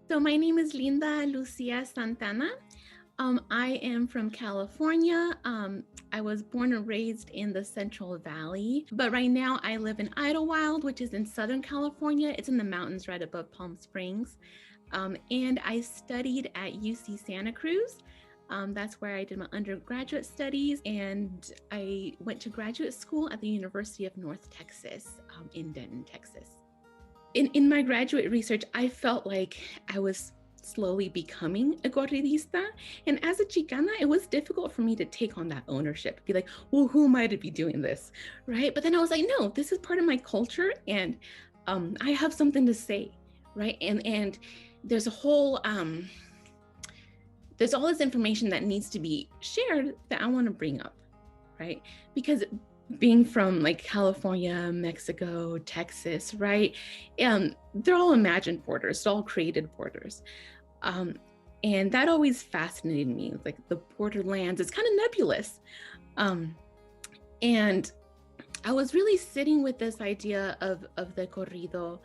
So my name is Linda Lucia Santana. I am from California. I was born and raised in the Central Valley, but right now I live in Idlewild, which is in Southern California. It's in the mountains right above Palm Springs. And I studied at UC Santa Cruz. That's where I did my undergraduate studies, and I went to graduate school at the University of North Texas in Denton, Texas. In my graduate research, I felt like I was slowly becoming a corridista. And as a Chicana, it was difficult for me to take on that ownership, be like, well, who am I to be doing this, right? But then I was like, no, this is part of my culture, and I have something to say, right? And there's a whole, there's all this information that needs to be shared that I want to bring up, right? Because being from like California, Mexico, Texas, right? They're all imagined borders, they're all created borders. And that always fascinated me, like the borderlands, it's kind of nebulous. And I was really sitting with this idea of the corrido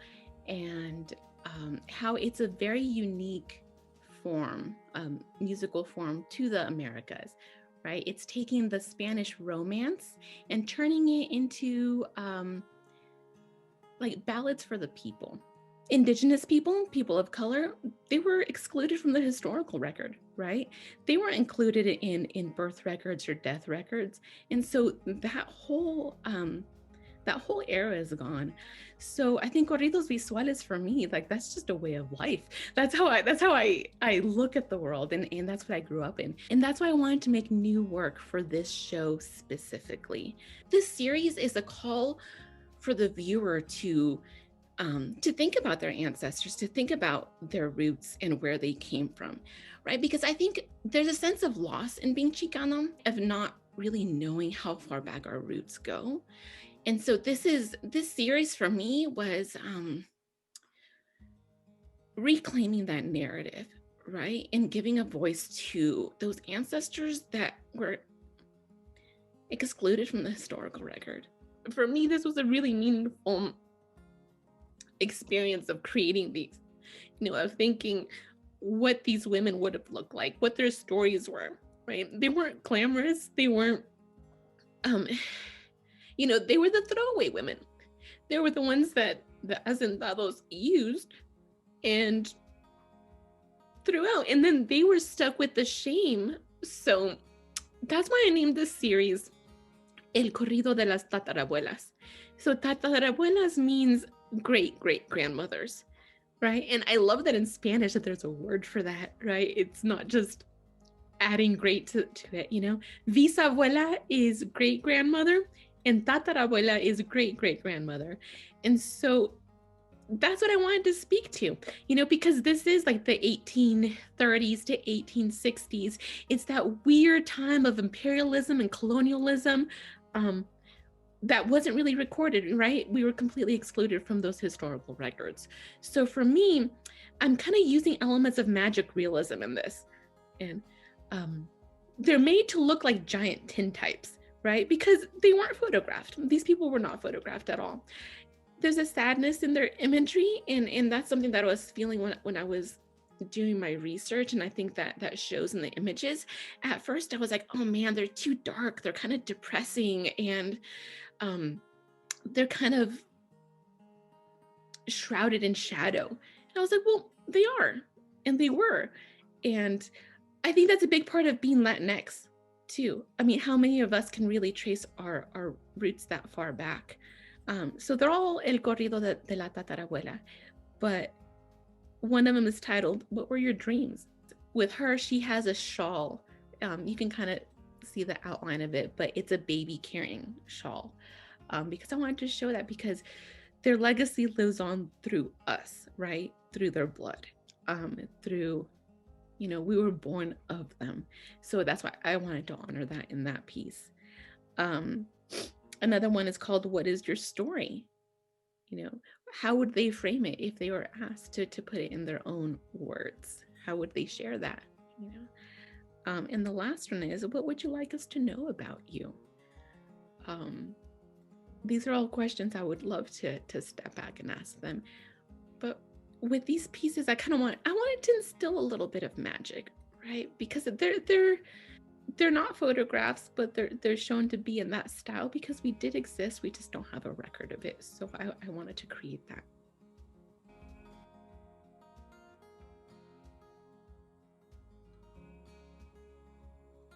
and how it's a very unique form, musical form to the Americas, right? It's taking the Spanish Romance and turning it into like ballads for the people. Indigenous people, people of color, they were excluded from the historical record, right? They weren't included in birth records or death records. And so that whole era is gone. So I think Corridos Visuales for me, like that's just a way of life. That's how I look at the world, and that's what I grew up in. And that's why I wanted to make new work for this show specifically. This series is a call for the viewer to think about their ancestors, to think about their roots and where they came from, right? Because I think there's a sense of loss in being Chicano, of not really knowing how far back our roots go. And so this series for me was reclaiming that narrative, right? And giving a voice to those ancestors that were excluded from the historical record. For me, this was a really meaningful experience of creating these, of thinking what these women would have looked like, what their stories were, right? They weren't glamorous. They weren't, they were the throwaway women. They were the ones that the hacendados used and threw out. And then they were stuck with the shame. So that's why I named this series El Corrido de las Tatarabuelas. So tatarabuelas means great-great-grandmothers, right? And I love that in Spanish that there's a word for that, right? It's not just adding great to it, Bisabuela is great-grandmother, and tatarabuela is great-great-grandmother. And so that's what I wanted to speak to, because this is like the 1830s to 1860s. It's that weird time of imperialism and colonialism that wasn't really recorded, right? We were completely excluded from those historical records. So for me, I'm kind of using elements of magic realism in this. And they're made to look like giant tintypes, right? Because they weren't photographed. These people were not photographed at all. There's a sadness in their imagery, and that's something that I was feeling when I was doing my research, and I think that shows in the images. At first I was like, oh man, they're too dark, they're kind of depressing, and they're kind of shrouded in shadow. And I was like, well, they are, and they were. And I think that's a big part of being Latinx too. I mean, how many of us can really trace our roots that far back? So they're all El Corrido de la Tatarabuela, but one of them is titled, What Were Your Dreams? With her, she has a shawl. You can kind of see the outline of it, but it's a baby carrying shawl. Because I wanted to show that, because their legacy lives on through us, right? Through their blood, through, we were born of them. So that's why I wanted to honor that in that piece. Another one is called, What is Your Story? How would they frame it if they were asked to put it in their own words? How would they share that? And the last one is, what would you like us to know about you? These are all questions I would love to step back and ask them. But with these pieces, I wanted to instill a little bit of magic, right? Because they're not photographs, but they're shown to be in that style because we did exist. We just don't have a record of it. So I wanted to create that